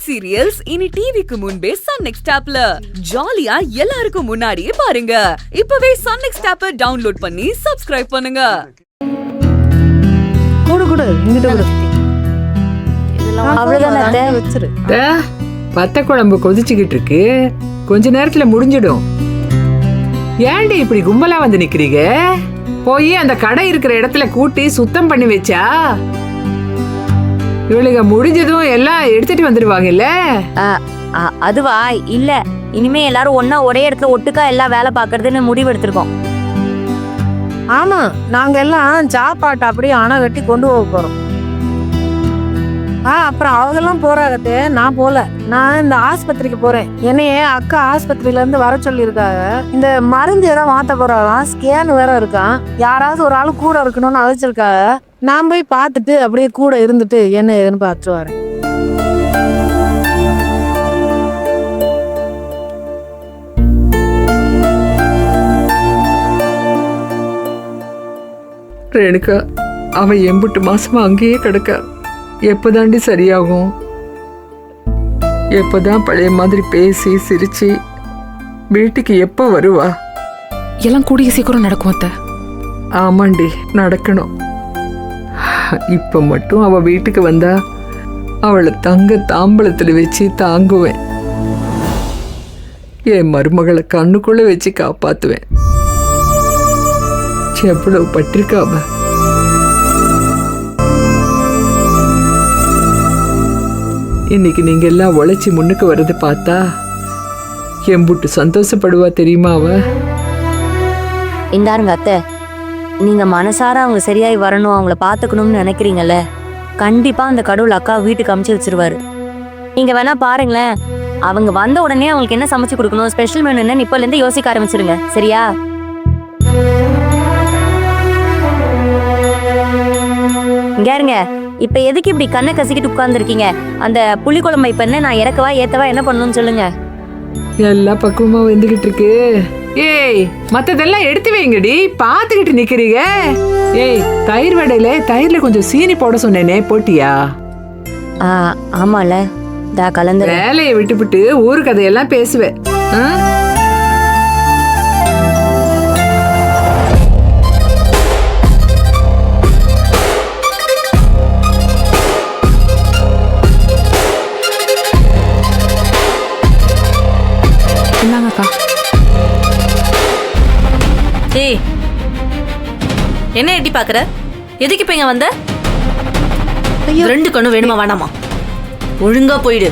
Web serials இனி டிவிக்கு முன்பே சன் நெக்ஸ்ட் ஆப்ல ஜாலியா எல்லாருக்கும் முன்னாடியே பாருங்க. இப்பவே சன் நெக்ஸ்ட் ஆப்பை டவுன்லோட் பண்ணி சப்ஸ்கிரைப் பண்ணுங்க. வத்த குழம்பு கொதிச்சுக்கிட்டு இருக்கு, கொஞ்ச நேரத்துல முடிஞ்சிடும். ஏன்டி இப்படி கும்பலா வந்து நிக்கிறீங்க? போய் அந்த கடை இருக்கிற இடத்துல கூட்டி சுத்தம் பண்ணி வச்சா இவளுங்க முடிஞ்சதும் எல்லாம் எடுத்துட்டு வந்துடுவாங்கல்ல. அதுவா இல்ல, இனிமே எல்லாரும் ஒன்னா ஒரே இடத்துல ஒட்டுக்கா எல்லாம் வேலை பாக்குறதுன்னு முடிவு எடுத்திருக்கோம். ஆமா, நாங்க எல்லாம் சாப்பாட்டு அப்படியே அணை கட்டி கொண்டு போக போறோம். அப்புறம் அவங்கெல்லாம் போறாகத்தே, நான் போல. நான் இந்த ஆஸ்பத்திரிக்கு போறேன். என்னையே அக்கா ஆஸ்பத்திரியில இருந்து வர சொல்லியிருக்காங்க. இந்த மருந்து ஏதோ மாத்த போறாதான், ஸ்கேன் வேற இருக்கான். யாராவது ஒரு ஆள் கூட இருக்கணும்னு அழைச்சிருக்காங்க. நான் போய் பார்த்துட்டு அப்படியே கூட இருந்துட்டு என்ன ஏதுன்னு பார்த்துட்டு வரேன். ரேணுகா, அவன் 8 மாசமா அங்கேயே கிடக்க. எப்பதாண்டி சரியாகும்? எப்பதான் பழைய மாதிரி பேசி சிரிச்சு வீட்டுக்கு எப்போ வருவா? எல்லாம் கூடிய சீக்கிரம் நடக்கும் அத்தை. ஆமாண்டி, நடக்கணும். இப்ப மட்டும் அவ வீட்டுக்கு வந்தா அவளை தங்க தாம்பளத்துல வச்சு தாங்குவேன். என் மருமகளை கண்ணுக்குள்ள வச்சு காப்பாத்துவேன். எவ்வளவு பட்டிருக்காம. இன்னைக்கு நீங்க எல்லாம் உழைச்சி முன்னுக்கு வர்றது பார்த்தா எம்புட்டு சந்தோஷப்படுவா தெரியுமா அவ? இந்தாருங்க அத்தை, நீங்க மனசார அவங்க சரியாய் வரணும், அவங்கள பாத்துக்கணும்னு நினைக்கிறீங்கல்ல, கண்டிப்பா அந்த கடவுள் அக்கா வீட்டுக்கு அமுச்சு வச்சிருவாரு. நீங்க வேணா பாருங்களேன், அவங்க வந்த உடனே அவங்களுக்கு என்ன சமைச்சு கொடுக்கணும், ஸ்பெஷல் மெனு என்ன இப்பல இருந்து யோசிக்க ஆரம்பிச்சிருங்க. சரியா? இங்க இப்ப எதுக்கு இப்படி கண்ணை கசிக்கிட்டு உட்கார்ந்து இருக்கீங்க? அந்த புளி குழம்பு இப்ப என்ன நான் இறக்கவா ஏத்தவா என்ன பண்ணணும்னு சொல்லுங்க. எல்லாம் பக்குவமா வந்துகிட்டு இருக்கு. ஏய், மத்ததெல்லாம் எடுத்து வைங்கடி, பாத்துக்கிட்டு நிக்கிறீங்க. ஏய், தயிர் வடையில தயிர்ல கொஞ்சம் சீனி போட சொன்னேனே, போட்டியா? ஆமால, தா கலந்து. வேலையை விட்டுவிட்டு ஊரு கதையெல்லாம் பேசுவேன். ஏய், என்ன எட்டி பாக்குற? எதுக்கு இப்ப இங்க வந்த? 2 கண்ணு வேணுமா வேணாமா? ஒழுங்கா போயிடு.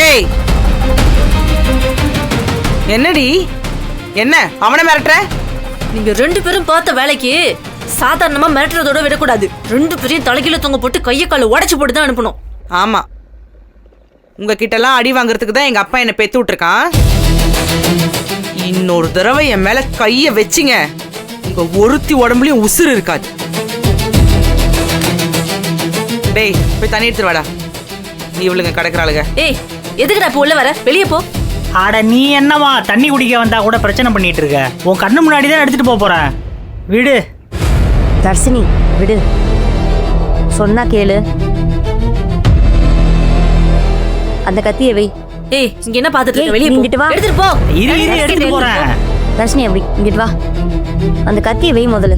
ஏய், என்னடி? என்ன அவனை மிரட்டுற? நீங்க 2 பேரும் பார்த்த வேலைக்கு சாதாரணமா மிரட்டுறதோட விடக்கூடாது. 2 பேரையும் தலைகீழ தொங்க போட்டு கைய கால உடைச்சு போட்டு தான் அனுப்பணும். ஆமா, உங்ககிட்ட எல்லாம் அடி வாங்குறதுக்கு தான் எங்க அப்பா என்ன பெத்து விட்டுருக்கான். இன்னொரு தடவை என் மேல கைய வச்சிங்க, உங்க ஒருத்தி உடம்புலயும் உசுறு இருக்காது. டேய், போய் தண்ணி எடுத்துட்டு வாடா. நீ இவளுங்க கிடக்குறாளுங்க. ஏய், எதுக்குடா இப்ப உள்ள வர? வெளியே போ. ஆட, நீ என்னவா தண்ணி குடிக்க வந்தா கூட பிரச்சனை பண்ணிட்டு இருக்க? உன் கண்ணு முன்னாடி தான் எடுத்துட்டு போற. விடு தர்ஷினி, விடு. சொன்னா கேளு. அந்த கத்தியை வை. ஏய், இங்க என்ன பாத்துட்டு இருக்க? வெளியே இங்கிட்டு வா. எடுத்துட்டு போ. இரு எடுத்துட்டு போறேன். தர்ஷினி, அப்படி இங்கிட்டு வா. அந்த கத்தியை வை முதல்ல.